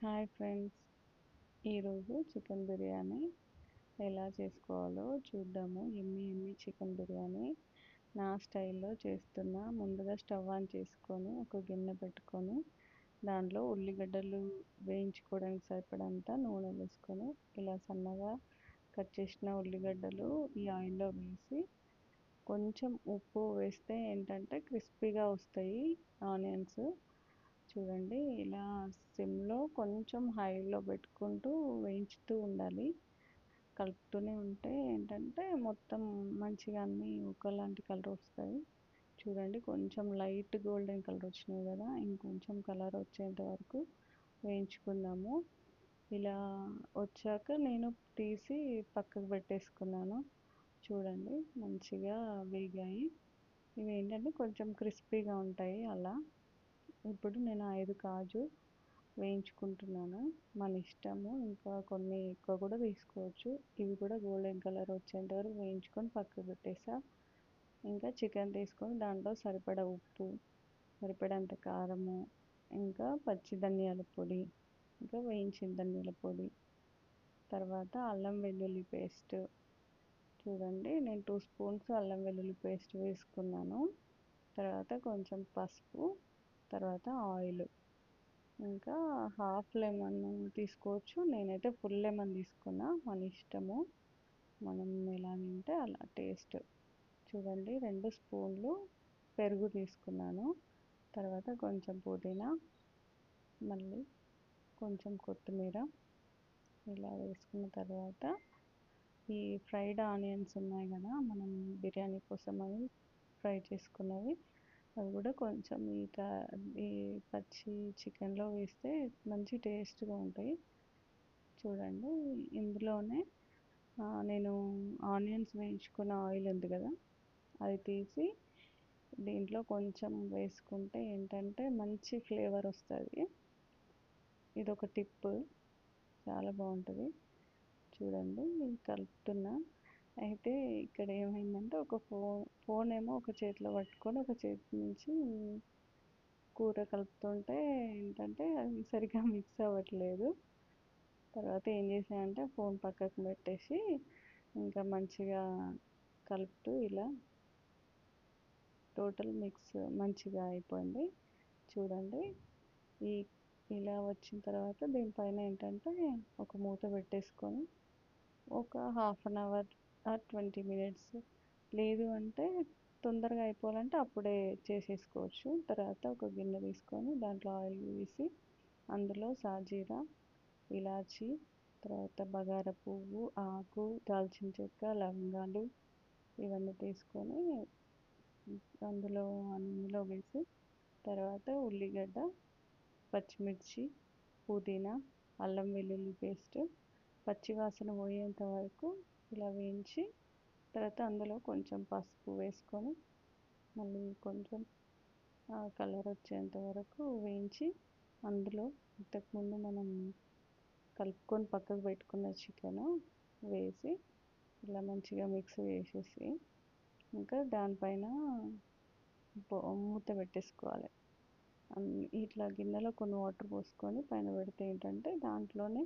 Hi friends, ఈరోజు chicken biryani ఎలా చేసుకోవాలో చూద్దాము. ఎమ్మి ఎమ్మి చికెన్ బిర్యానీ నా స్టైల్లో చేస్తున్నా. ముందుగా స్టవ్ ఆన్ చేసుకొని ఒక గిన్నె పెట్టుకొని దాంట్లో ఉల్లిగడ్డలు వేయించుకోవడానికి సరిపడంత నూనె వేసుకొని ఇలా సన్నగా కట్ చేసిన ఉల్లిగడ్డలు ఈ ఆయిల్లో వేసి కొంచెం ఉప్పు వేస్తే ఏంటంటే క్రిస్పీగా వస్తాయి ఆనియన్స్. చూడండి, ఇలా సిమ్లో కొంచెం హైలో పెట్టుకుంటూ వేయించుతూ ఉండాలి. కలుపుతూనే ఉంటే ఏంటంటే మొత్తం మంచిగా అన్నీ ఒకలాంటి కలర్ వస్తాయి. చూడండి, కొంచెం లైట్ గోల్డెన్ కలర్ వచ్చినాయి కదా, ఇంకొంచెం కలర్ వచ్చేంత వరకు వేయించుకుందాము. ఇలా వచ్చాక నేను తీసి పక్కకు పెట్టేసుకున్నాను. చూడండి, మంచిగా వేగాయి. ఇవి ఏంటంటే కొంచెం క్రిస్పీగా ఉంటాయి అలా. ఇప్పుడు నేను 5 కాజు వేయించుకుంటున్నాను. మన ఇష్టము, ఇంకా కొన్ని ఎక్కువ కూడా తీసుకోవచ్చు. ఇవి కూడా గోల్డెన్ కలర్ వచ్చేంత వరకు వేయించుకొని పక్కకు పెట్టేసా. ఇంకా చికెన్ తీసుకొని దాంట్లో సరిపడా ఉప్పు, సరిపడంత కారము, ఇంకా పచ్చి ధనియాల పొడి, ఇంకా వేయించిన ధనియాల పొడి, తర్వాత అల్లం వెల్లుల్లి పేస్ట్. చూడండి, నేను 2 స్పూన్స్ అల్లం వెల్లుల్లి పేస్ట్ వేసుకున్నాను. తర్వాత కొంచెం పసుపు, తర్వాత ఆయిల్, ఇంకా హాఫ్ లెమన్ తీసుకోవచ్చు. నేనైతే ఫుల్ లెమన్ తీసుకున్నా, మన ఇష్టము, మనం ఎలా తింటే అలా టేస్ట్. చూడండి, 2 స్పూన్లు పెరుగు తీసుకున్నాను. తర్వాత కొంచెం పుదీనా, మళ్ళీ కొంచెం కొత్తిమీర ఇలా వేసుకున్న తర్వాత ఈ ఫ్రైడ్ ఆనియన్స్ ఉన్నాయి కదా, మనం బిర్యానీ కోసం అవి ఫ్రై చేసుకున్నవి, అవి కూడా కొంచెం ఈ పచ్చి చికెన్లో వేస్తే మంచి టేస్ట్గా ఉంటాయి. చూడండి, ఇందులోనే నేను ఆనియన్స్ వేయించుకున్న ఆయిల్ ఉంది కదా, అది తీసి దీంట్లో కొంచెం వేసుకుంటే ఏంటంటే మంచి ఫ్లేవర్ వస్తుంది. ఇదొక టిప్, చాలా బాగుంటుంది. చూడండి, నేను కలుపుతున్నా. అయితే ఇక్కడ ఏమైందంటే ఒక ఫోన్ ఏమో ఒక చేతిలో పట్టుకొని ఒక చేతి నుంచి కూర కలుపుతుంటే ఏంటంటే అది సరిగ్గా మిక్స్ అవ్వట్లేదు. తర్వాత ఏం చేసానంటే ఫోన్ పక్కకు పెట్టేసి ఇంకా మంచిగా కలుపుతూ ఇలా టోటల్ మిక్స్ మంచిగా అయిపోయింది. చూడండి, ఈ ఇలా వచ్చిన తర్వాత దీనిపైన ఏంటంటే ఒక మూత పెట్టేసుకొని ఒక half an hour or 20 minutes, లేదు అంటే తొందరగా అయిపోవాలంటే అప్పుడే చేసేసుకోవచ్చు. తర్వాత ఒక గిన్నె తీసుకొని దాంట్లో ఆయిల్ వేసి అందులో సాజీరా, ఇలాచి, తర్వాత బగారా పువ్వు, ఆకు, దాల్చిన చెక్క, లవంగాలు ఇవన్నీ తీసుకొని అందులో వేసి తర్వాత ఉల్లిగడ్డ, పచ్చిమిర్చి, పుదీనా, అల్లం వెల్లుల్లి పేస్ట్ పచ్చి వాసన పోయేంత వరకు ఇలా వేయించి తర్వాత అందులో కొంచెం పసుపు వేసుకొని మళ్ళీ కొంచెం కలర్ వచ్చేంత వరకు వేయించి అందులో ఇంతకుముందు మనం కలుపుకొని పక్కకు పెట్టుకున్న చికెన్ వేసి ఇలా మంచిగా మిక్స్ చేసేసి ఇంకా దానిపైన మూత పెట్టేసుకోవాలి. ఇట్లా గిన్నెలో కొన్ని వాటర్ పోసుకొని పైన పెడితే ఏంటంటే దాంట్లోనే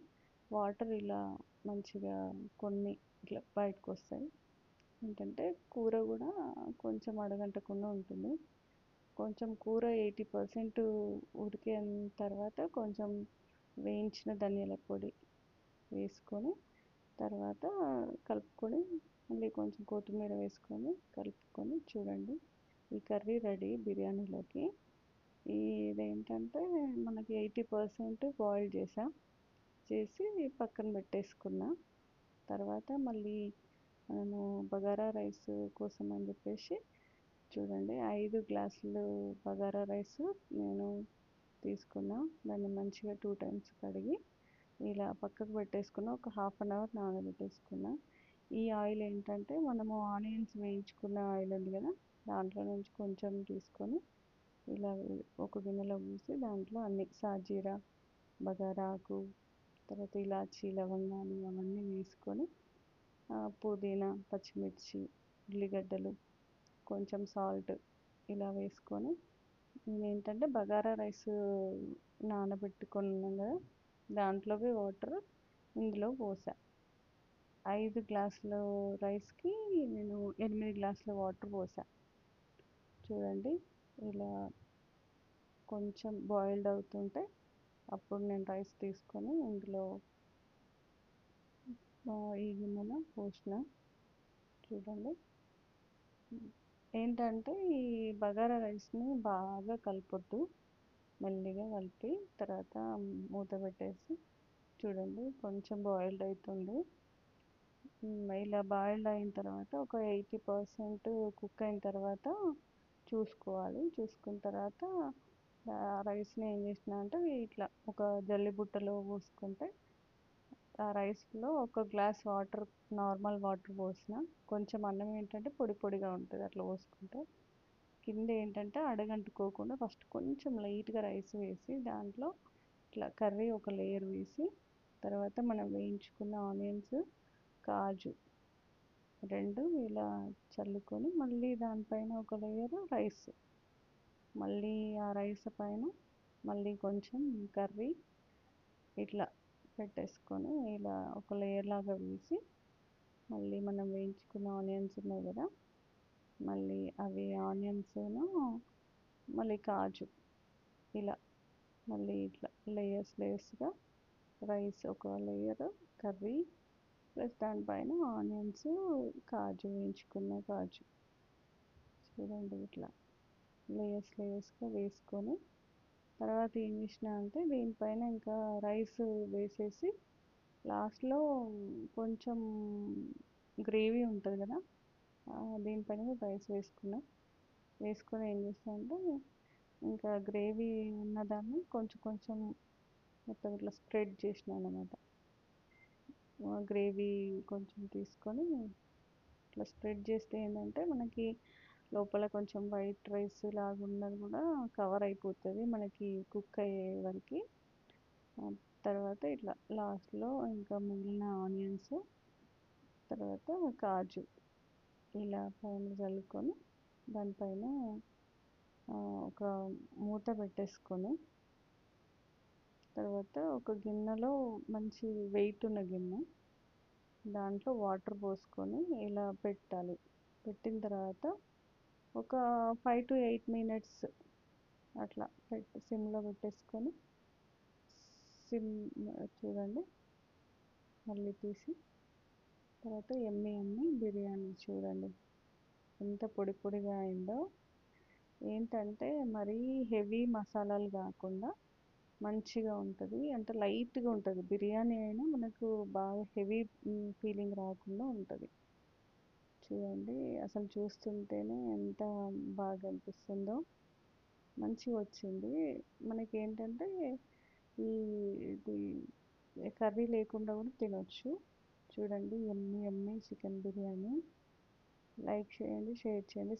వాటర్ ఇలా మంచిగా కొన్ని ఇట్లా బయటకు వస్తాయి. ఏంటంటే కూర కూడా కొంచెం అడగంటకుండా ఉంటుంది. కొంచెం కూర 80% ఉడికిన తర్వాత కొంచెం వేయించిన ధనియాల పొడి వేసుకొని తర్వాత కలుపుకొని మళ్ళీ కొంచెం కొత్తిమీర వేసుకొని కలుపుకొని చూడండి, ఈ కర్రీ రెడీ బిర్యానీలోకి. ఇదేంటంటే మనకి 80% బాయిల్ చేసి పక్కన పెట్టేసుకున్నా. తర్వాత మళ్ళీ నేను బగారా రైస్ కోసం అని చెప్పేసి చూడండి 5 గ్లాసులు బగారా రైస్ నేను తీసుకున్నా. దాన్ని మంచిగా 2 టైమ్స్ కడిగి ఇలా పక్కకు పెట్టేసుకున్న, ఒక హాఫ్ అన్ అవర్ నానబెట్టేసుకున్నా. ఈ ఆయిల్ ఏంటంటే మనము ఆనియన్స్ వేయించుకున్న ఆయిల్ ఉంది కదా, దాంట్లో నుంచి కొంచెం తీసుకొని ఇలా ఒక గిన్నెలో పోసి దాంట్లో అన్ని సాజీరా, బగారాకు, తర్వాత ఇలాచి, లవంగాలు అవన్నీ వేసుకొని పుదీనా, పచ్చిమిర్చి, ఉల్లిగడ్డలు, కొంచెం సాల్ట్ ఇలా వేసుకొని నేనేంటంటే బగారా రైస్ నానబెట్టుకున్నాను కదా, దాంట్లోకి వాటర్ ఇందులో పోసా. 5 గ్లాసులు రైస్కి నేను 8 గ్లాసుల వాటర్ పోసా. చూడండి ఇలా కొంచెం బాయిల్డ్ అవుతుంటే అప్పుడు నేను రైస్ తీసుకొని ఇందులో ఈ గిన్నెలో పోసిన. చూడండి ఏంటంటే ఈ బగారా రైస్ని బాగా కలపొద్దు, మెల్లిగా కలిపి తర్వాత మూత పెట్టేసి చూడండి కొంచెం బాయిల్డ్ అవుతుంది. ఇలా బాయిల్డ్ అయిన తర్వాత ఒక 80% కుక్ అయిన తర్వాత చూసుకోవాలి. చూసుకున్న తర్వాత రైస్ని ఏం చేసిన అంటే ఇట్లా ఒక జల్లి బుట్టలో పోసుకుంటే ఆ రైస్లో ఒక గ్లాస్ వాటర్, నార్మల్ వాటర్ పోసిన. కొంచెం అన్నం ఏంటంటే పొడి పొడిగా ఉంటుంది అట్లా పోసుకుంటే. కింద ఏంటంటే అడగంటుకోకుండా ఫస్ట్ కొంచెం లైట్గా రైస్ వేసి దాంట్లో ఇట్లా కర్రీ ఒక లేయర్ వేసి తర్వాత మనం వేయించుకున్న ఆనియన్స్, కాజు రెండు ఇలా చల్లుకొని మళ్ళీ దానిపైన ఒక లేయర్ రైస్, మళ్ళీ ఆ రైస్ పైన మళ్ళీ కొంచెం కర్రీ ఇట్లా పెట్టేసుకొని ఇలా ఒక లేయర్ లాగా వేసి మళ్ళీ మనం వేయించుకున్న ఆనియన్స్ ఉన్నాయి కదా, మళ్ళీ అవి ఆనియన్స్ను మళ్ళీ కాజు ఇలా మళ్ళీ ఇట్లా లేయర్స్గా రైస్ ఒక లేయర్, కర్రీ ప్లస్ దానిపైన ఆనియన్స్, కాజు వేయించుకున్న కాజు. చూడండి ఇట్లా లేయర్స్గా వేసుకొని తర్వాత ఏం చేసిన అంటే దీనిపైన ఇంకా రైస్ వేసేసి లాస్ట్లో కొంచెం గ్రేవీ ఉంటుంది కదా, దీనిపైన రైస్ వేసుకొని ఏం చేస్తాను అంటే ఇంకా గ్రేవీ ఉన్నదాన్ని కొంచెం కొంచెం మొత్తం ఇట్లా స్ప్రెడ్ చేసినాను అనమాట. గ్రేవీ కొంచెం తీసుకొని ఇట్లా స్ప్రెడ్ చేస్తే ఏంటంటే మనకి లోపల కొంచెం వైట్ రైస్ లాగా ఉన్నది కూడా కవర్ అయిపోతుంది మనకి కుక్ అయ్యే వరకు. తర్వాత ఇట్లా లాస్ట్లో ఇంకా మిగిలిన ఆనియన్స్ తర్వాత కాజు ఇలా పైన చల్లుకొని దానిపైన ఒక మూత పెట్టేసుకొని తర్వాత ఒక గిన్నెలో మంచి వెయిట్ ఉన్న గిన్నె దాంట్లో వాటర్ పోసుకొని ఇలా పెట్టాలి. పెట్టిన తర్వాత ఒక 5 to 8 minutes అట్లా సిమ్లో పెట్టేసుకొని చూడండి మళ్ళీ తీసి తర్వాత ఎమ్మి బిర్యానీ చూడండి ఎంత పొడి పొడిగా అయిందో. ఏంటంటే మరీ హెవీ మసాలాలు కాకుండా మంచిగా ఉంటుంది, అంటే లైట్గా ఉంటుంది. బిర్యానీ అయినా మనకు బాగా హెవీ ఫీలింగ్ రాకుండా ఉంటుంది. చూడండి అసలు చూస్తుంటేనే ఎంత బాగా అనిపిస్తుందో, మంచిగా వచ్చింది. మనకి ఏంటంటే ఇది కర్రీ లేకుండా కూడా తినొచ్చు. చూడండి ఎమ్మి చికెన్ బిర్యానీ. లైక్ చేయండి, షేర్ చేయండి,